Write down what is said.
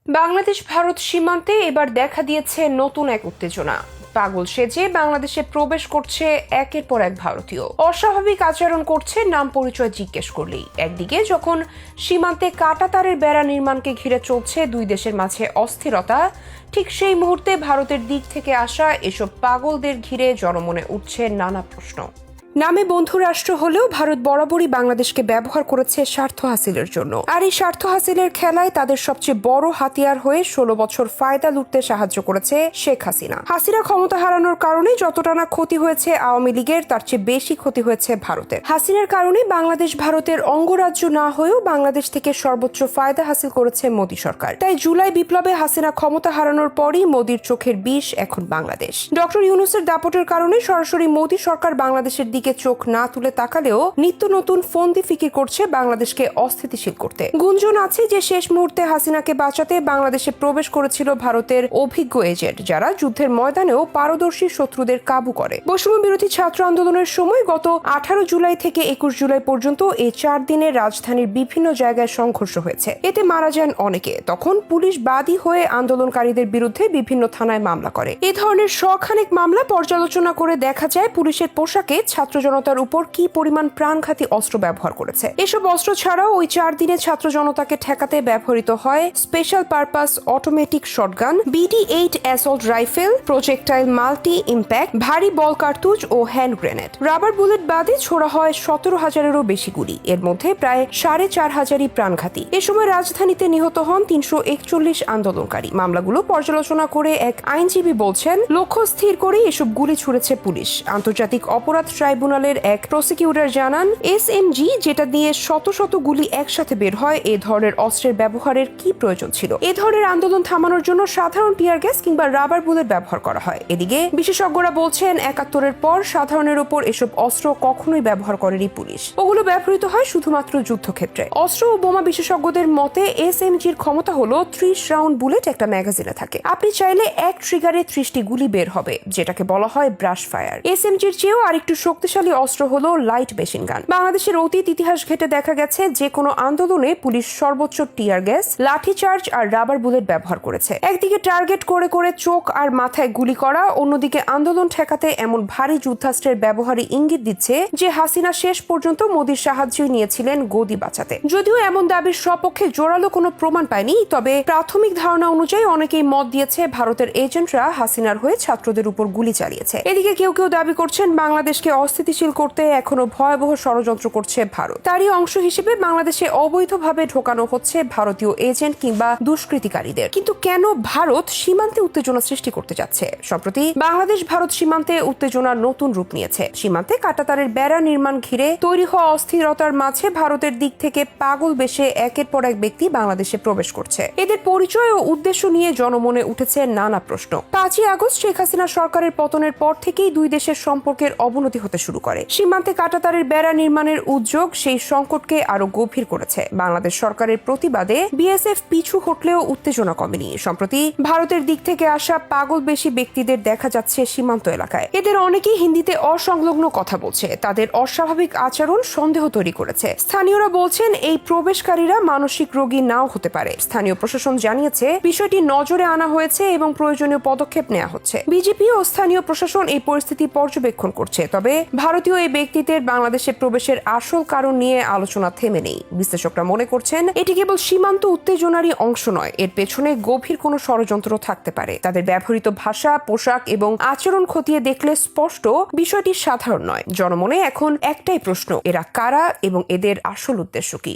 বাংলাদেশ ভারত সীমান্তে এবার দেখা দিয়েছে নতুন এক উত্তেজনা। পাগল সেজে বাংলাদেশে প্রবেশ করছে একের পর এক ভারতীয়। অস্বাভাবিক আচরণ করছে নাম পরিচয় জিজ্ঞেস করলেই। একদিকে যখন সীমান্তে কাঁটাতারের বেড়া নির্মাণকে ঘিরে চলছে দুই দেশের মাঝে অস্থিরতা, ঠিক সেই মুহূর্তে ভারতের দিক থেকে আসা এসব পাগলদের ঘিরে জনমনে উঠছে নানা প্রশ্ন। নামে বন্ধু রাষ্ট্র হলেও ভারত বরাবরই বাংলাদেশকে ব্যবহার করেছে স্বার্থ হাসিলের জন্য। আর এই স্বার্থ হাসিলের খেলায় তাদের সবচেয়ে বড় হাতিয়ার হয়ে 16 বছর ফায়দা লুটতে সাহায্য করেছে শেখ হাসিনা। হাসিনা ক্ষমতা হারানোর কারণে যতটা না ক্ষতি হয়েছে আওয়ামী লীগের, তার চেয়ে বেশি ক্ষতি হয়েছে ভারতের। হাসিনার কারণে বাংলাদেশ ভারতের অঙ্গরাজ্য না হয়েও বাংলাদেশ থেকে সর্বোচ্চ ফায়দা হাসিল করেছে মোদী সরকার। তাই জুলাই বিপ্লবে হাসিনা ক্ষমতা হারানোর পরই মোদীর চোখের বিষ এখন বাংলাদেশ। ডক্টর ইউনূসের দাপটের কারণে সরাসরি মোদী সরকার বাংলাদেশের দিকে চোখ না তুলে তাকালেও নিত্য নতুন ফন্দি ফিকির করছে বাংলাদেশকে অস্থিতিশীল করতে। গুঞ্জন আছে যে শেষ মুহূর্তে হাসিনাকে বাঁচাতে বাংলাদেশে প্রবেশ করেছিল ভারতের অভিজ্ঞ এজেন্ট, যারা যুদ্ধের ময়দানেও পারদর্শী শত্রুদের কাবু করে। বৈষম্য বিরোধী ছাত্র আন্দোলনের সময় গত 18 জুলাই থেকে 21 জুলাই পর্যন্ত এই 4 দিনে রাজধানীর বিভিন্ন জায়গায় সংঘর্ষ হয়েছে। এতে মারা যান অনেকে। তখন পুলিশ বাদী হয়ে আন্দোলনকারীদের বিরুদ্ধে বিভিন্ন থানায় মামলা করে। এ ধরনের শখানেক মামলা পর্যালোচনা করে দেখা যায় পুলিশের পোশাকে ছাত্র জনতার উপর কি পরিমাণ প্রাণঘাতী অস্ত্র ব্যবহার করেছে। এসব অস্ত্র ছাড়াও ওই 4 দিনে ছাত্র জনতাকে ঠেকাতে ব্যবহৃত হয় special purpose automatic shotgun, BD-8 assault rifle, projectile multi impact, ভারী বল কার্তুজ ও হ্যান্ড গ্রেনেড। রাবার বুলেট বাদে ছোড়া হয় 17,000-এরও বেশি গুলি। এর মধ্যে প্রায় 4,500-ই প্রাণঘাতী। এ সময় রাজধানীতে নিহত হন 341 আন্দোলনকারী। মামলাগুলো পর্যালোচনা করে এক আইনজীবী বলছেন, লক্ষ্য স্থির করে এসব গুলি ছুড়েছে পুলিশ। আন্তর্জাতিক অপরাধ ট্রাইব্যুনালের এক প্রসিকিউটর জানান, SMG যেটা দিয়ে শত শত গুলি একসাথে বের হয়, এ ধরনের অস্ত্রের ব্যবহারের কি প্রয়োজন ছিল? এ ধরনের আন্দোলন থামানোর জন্য সাধারণ টিয়ার গ্যাস কিংবা রাবার বুলেট ব্যবহার করা হয়। এদিকে বিশেষজ্ঞরা বলছেন, 71-এর পর সাধারণের উপর এসব অস্ত্র কখনোই ব্যবহার করেনি পুলিশ। ওগুলো ব্যবহৃত হয় শুধুমাত্র যুদ্ধক্ষেত্রে। অস্ত্র ও বোমা বিশেষজ্ঞদের মতে SMGর ক্ষমতা হলো 30 রাউন্ড বুলেট একটা ম্যাগাজিনে থাকে। আপনি চাইলে এক ট্রিগারে 30টি গুলি বের হবে, যেটাকে বলা হয় ব্রাশ ফায়ার। SMGর চেয়েও আরেকটু শক্তিশালী অস্ত্র হলো লাইট মেশিন গান। বাংলাদেশের অতীত ইতিহাস ঘেটে দেখা গেছে যে কোনো আন্দোলনে পুলিশ সর্বোচ্চ টিয়ার গ্যাস, লাঠিচার্জ আর রাবার বুলেট ব্যবহার করেছে। একদিকে টার্গেট করে করে চোখ আর মাথায় গুলি করা, অন্যদিকে আন্দোলন ঠেকাতে এমন ভারী যুদ্ধাস্ত্রের ব্যবহারই ইঙ্গিত দিচ্ছে যে হাসিনা শেষ পর্যন্ত মোদীর সাহায্যই নিয়েছিলেন গদি বাঁচাতে। যদিও এমন দাবির সপক্ষে জোরালো কোনো প্রমাণ পায়নি, তবে প্রাথমিক ধারণা অনুযায়ী অনেকেই মত দিয়েছে ভারতের এজেন্টরা হাসিনার হয়ে ছাত্রদের উপর গুলি চালিয়েছে। এদিকে কেউ কেউ দাবি করছেন বাংলাদেশকে অস্থিতিশীল করতে এখনো ভয়াবহ ষড়যন্ত্র করছে ভারত। তারই অংশ হিসেবে বাংলাদেশে অবৈধভাবে ঢোকানো হচ্ছে ভারতীয় এজেন্ট কিংবা দুষ্কৃতিকারীদের। কিন্তু কেন ভারত সীমান্তে উত্তেজনা সৃষ্টি করতে যাচ্ছে? সম্প্রতি বাংলাদেশ ভারত সীমান্তে উত্তেজনার নতুন রূপ নিয়েছে। সীমান্তে কাঁটাতারের বেড়া নির্মাণ ঘিরে তৈরি হওয়া অস্থিরতার মাঝে ভারতের দিক থেকে পাগল বেশে একের পর এক ব্যক্তি বাংলাদেশে প্রবেশ করছে। এদের পরিচয় ও উদ্দেশ্য নিয়ে জনমনে উঠেছে নানা প্রশ্ন। 5ই আগস্ট শেখ হাসিনা সরকারের পতনের পর থেকেই দুই দেশের সম্পর্কের অবনতি হতে শুরু করে। সীমান্তে কাঁটাতারের বেড়া নির্মাণের উদ্যোগ সেই সংকটকে আরো গভীর করেছে। বাংলাদেশ সরকারের প্রতিবাদে BSF পিছু হটলেও উত্তেজনা কমেনি। সম্প্রতি ভারতের দিক থেকে আসা পাগল বেশি ব্যক্তিদের দেখা যাচ্ছে সীমান্ত এলাকায়। এদের অনেকেই হিন্দিতে অসংলগ্ন কথা বলছে। তাদের অস্বাভাবিক আচরণ সন্দেহ তৈরি করেছে। স্থানীয়রা বলছেন, এই প্রবেশকারীরা মানসিক রোগী নাও হতে পারে। স্থানীয় প্রশাসন জানিয়েছে বিষয়টি নজরে আনা হয়েছে এবং প্রয়োজনীয় পদক্ষেপ নেওয়া হচ্ছে। বিজেপি ও স্থানীয় প্রশাসন এই পরিস্থিতি পর্যবেক্ষণ করছে। তবে ভারতীয় এই ব্যক্তিদের বাংলাদেশে প্রবেশের আসল কারণ নিয়ে আলোচনা থেমে নেই। বিশ্লেষকরা মনে করছেন, এটি কেবল সীমান্ত উত্তেজনারই অংশ নয়, এর পেছনে গভীর কোনো ষড়যন্ত্র থাকতে পারে। তাদের ব্যবহৃত ভাষা, পোশাক এবং আচরণ খতিয়ে দেখলে স্পষ্ট বিষয়টি সাধারণ নয়। জনমনে এখন একটাই প্রশ্ন, এরা কারা এবং এদের আসল উদ্দেশ্য কি?